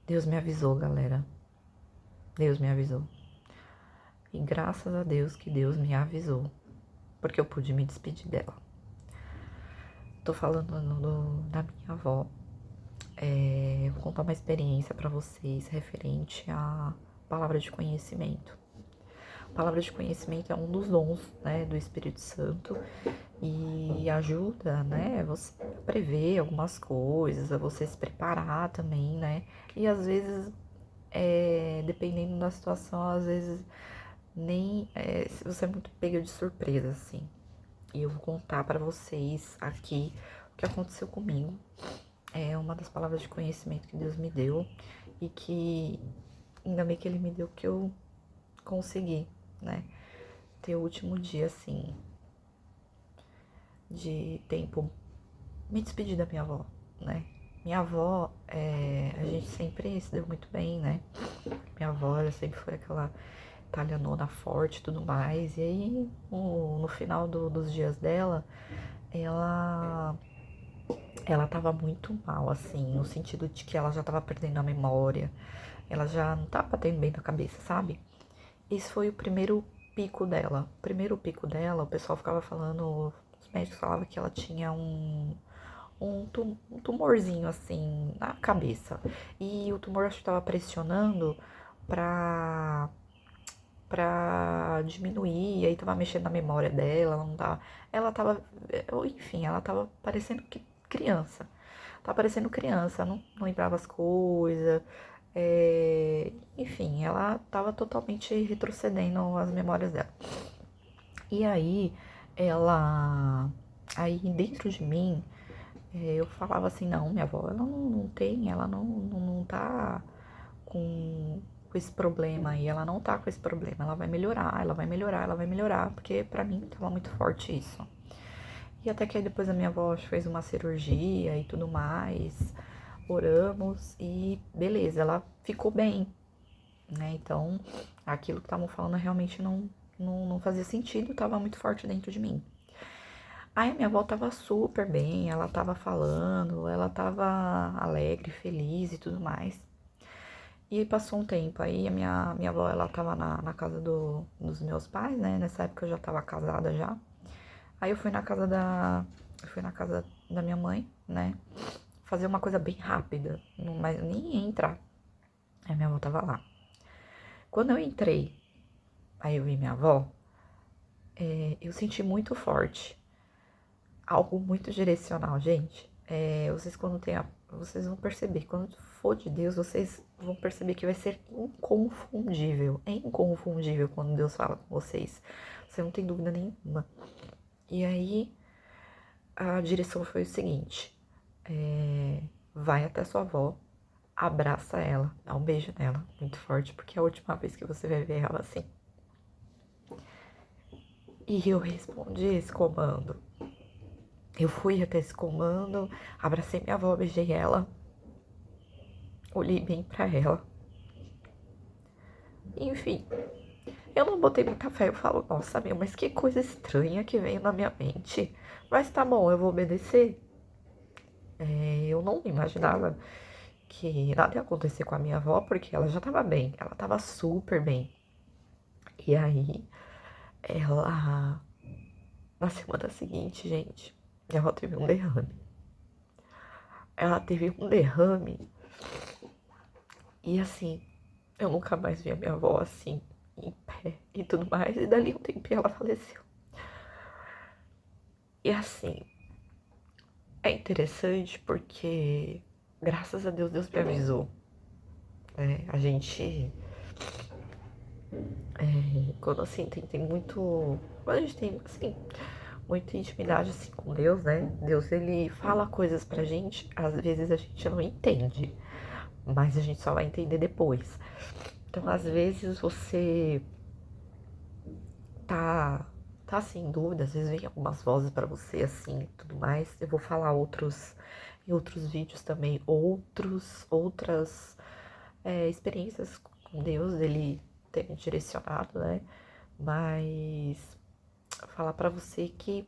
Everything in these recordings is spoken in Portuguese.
Deus me avisou, galera. Deus me avisou. E graças a Deus que Deus me avisou, porque eu pude me despedir dela. Tô falando da minha avó. Vou contar uma experiência pra vocês referente à palavra de conhecimento. A palavra de conhecimento é um dos dons, né, do Espírito Santo e ajuda, né, você a prever algumas coisas, a você se preparar também, né? E às vezes, dependendo da situação, às vezes nem se você é muito pega de surpresa, assim. E eu vou contar pra vocês aqui o que aconteceu comigo. É uma das palavras de conhecimento que Deus me deu e que ainda bem que Ele me deu que eu consegui, né? Ter o último dia, assim, de tempo, me despedir da minha avó, né? Minha avó, a gente sempre se deu muito bem, né? Minha avó, ela sempre foi aquela italianona forte e tudo mais. E aí, no final dos dias dela, ela, ela tava muito mal, assim, no sentido de que ela já tava perdendo a memória, ela já não tava batendo bem na cabeça, sabe? Esse foi o primeiro pico dela. O primeiro pico dela, o pessoal ficava falando, os médicos falavam que ela tinha um tumorzinho assim na cabeça. E o tumor acho que tava pressionando pra, pra diminuir, e aí tava mexendo na memória dela, ela tava, enfim, ela tava parecendo que criança. Tava parecendo criança, não lembrava as coisas. Enfim, ela tava totalmente retrocedendo as memórias dela. E aí, ela. Aí dentro de mim, eu falava assim: não, minha avó, ela não tem, ela não tá com esse problema aí, ela não tá com esse problema, ela vai melhorar, ela vai melhorar, ela vai melhorar, porque pra mim tava muito forte isso. E até que aí depois a minha avó fez uma cirurgia e tudo mais, oramos e beleza, ela ficou bem, né? Então, aquilo que estavam falando realmente não fazia sentido, tava muito forte dentro de mim. Aí a minha avó tava super bem, ela tava falando, ela tava alegre, feliz e tudo mais. E aí passou um tempo, aí a minha avó, ela tava na casa dos meus pais, né? Nessa época eu já tava casada já. Aí eu fui na casa da minha mãe, né? Fazer uma coisa bem rápida, mas nem ia entrar. Aí minha avó tava lá. Quando eu entrei, aí eu vi minha avó, eu senti muito forte. Algo muito direcional, gente. Vocês quando tem vocês vão perceber, quando for de Deus, vocês vão perceber que vai ser inconfundível. É inconfundível quando Deus fala com vocês. Você não tem dúvida nenhuma. E aí, a direção foi o seguinte: vai até sua avó, abraça ela, dá um beijo nela, muito forte, porque é a última vez que você vai ver ela assim. E eu respondi esse comando. Eu fui até esse comando, abracei minha avó, beijei ela, olhei bem pra ela. Enfim, eu não botei muita fé, eu falo, nossa, meu, mas que coisa estranha que veio na minha mente. Mas tá bom, eu vou obedecer. Eu não imaginava que nada ia acontecer com a minha avó, porque ela já tava bem, ela tava super bem. E aí, ela, na semana seguinte, gente, minha avó teve um derrame. Ela teve um derrame e assim, eu nunca mais vi a minha avó assim, em pé e tudo mais. E dali um tempinho ela faleceu. E assim, é interessante porque, graças a Deus, Deus me avisou. Né? A gente, quando assim, tem muito. Quando a gente tem, assim, muita intimidade assim com Deus, né? Deus, ele fala coisas pra gente, às vezes a gente não entende, mas a gente só vai entender depois. Então, às vezes você tá assim, em dúvida, às vezes vem algumas vozes pra você assim e tudo mais. Eu vou falar em outros vídeos também, outras experiências com Deus, ele tem me direcionado, né? Mas falar pra você que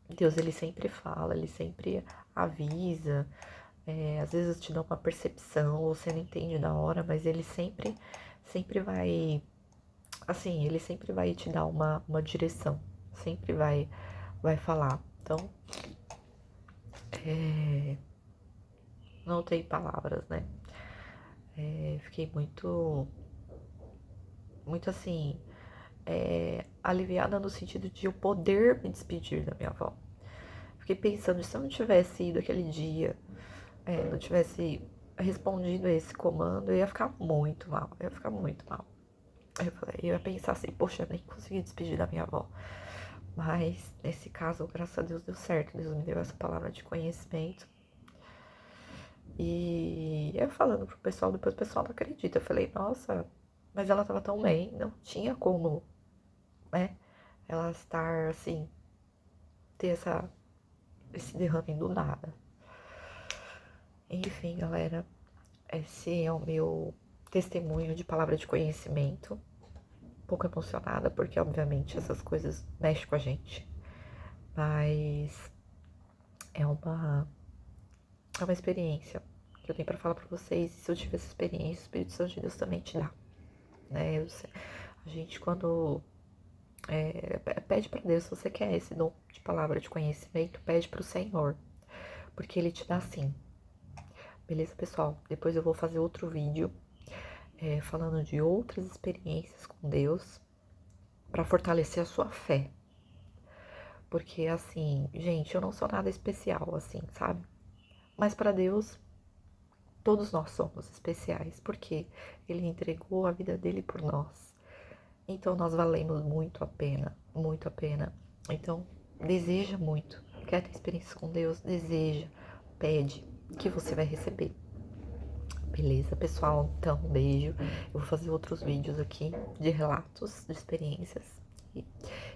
Deus, ele sempre fala, ele sempre avisa, Às vezes te dá uma percepção, você não entende na hora, mas ele sempre vai, assim, ele sempre vai te dar uma direção, sempre vai falar. Então, não tem palavras, né? Fiquei muito assim, aliviada no sentido de eu poder me despedir da minha avó. Fiquei pensando, se eu não tivesse ido aquele dia, não tivesse respondido a esse comando, eu ia ficar muito mal, eu ia ficar muito mal. Aí eu falei, eu ia pensar assim, poxa, eu nem consegui despedir da minha avó. Mas nesse caso, graças a Deus, deu certo. Deus me deu essa palavra de conhecimento. E eu falando pro pessoal, depois o pessoal não acredita. Eu falei, nossa, mas ela tava tão bem, não tinha como, né? Ela estar assim, ter esse derrame do nada. Enfim, galera, esse é o meu testemunho de palavra de conhecimento. Um pouco emocionada, porque obviamente essas coisas mexem com a gente. Mas é uma experiência que eu tenho pra falar pra vocês. E se eu tiver essa experiência, o Espírito Santo de Deus também te dá. Né? A gente, quando pede pra Deus, se você quer esse dom de palavra de conhecimento, pede pro Senhor, porque Ele te dá sim. Beleza, pessoal? Depois eu vou fazer outro vídeo falando de outras experiências com Deus pra fortalecer a sua fé. Porque, assim, gente, eu não sou nada especial, assim, sabe? Mas pra Deus, todos nós somos especiais, porque Ele entregou a vida dele por nós. Então nós valemos muito a pena, muito a pena. Então, deseja muito. Quer ter experiência com Deus? Deseja, pede, que você vai receber. Beleza, pessoal? Então, um beijo. Eu vou fazer outros vídeos aqui de relatos, de experiências. E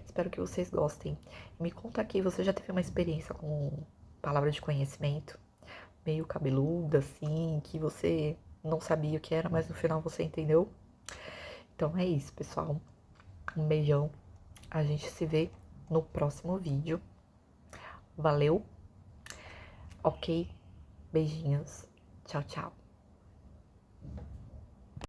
espero que vocês gostem. Me conta aqui, você já teve uma experiência com palavra de conhecimento? Meio cabeluda, assim, que você não sabia o que era, mas no final você entendeu? Então é isso, pessoal. Um beijão. A gente se vê no próximo vídeo. Valeu? Ok? Beijinhos. Tchau, tchau.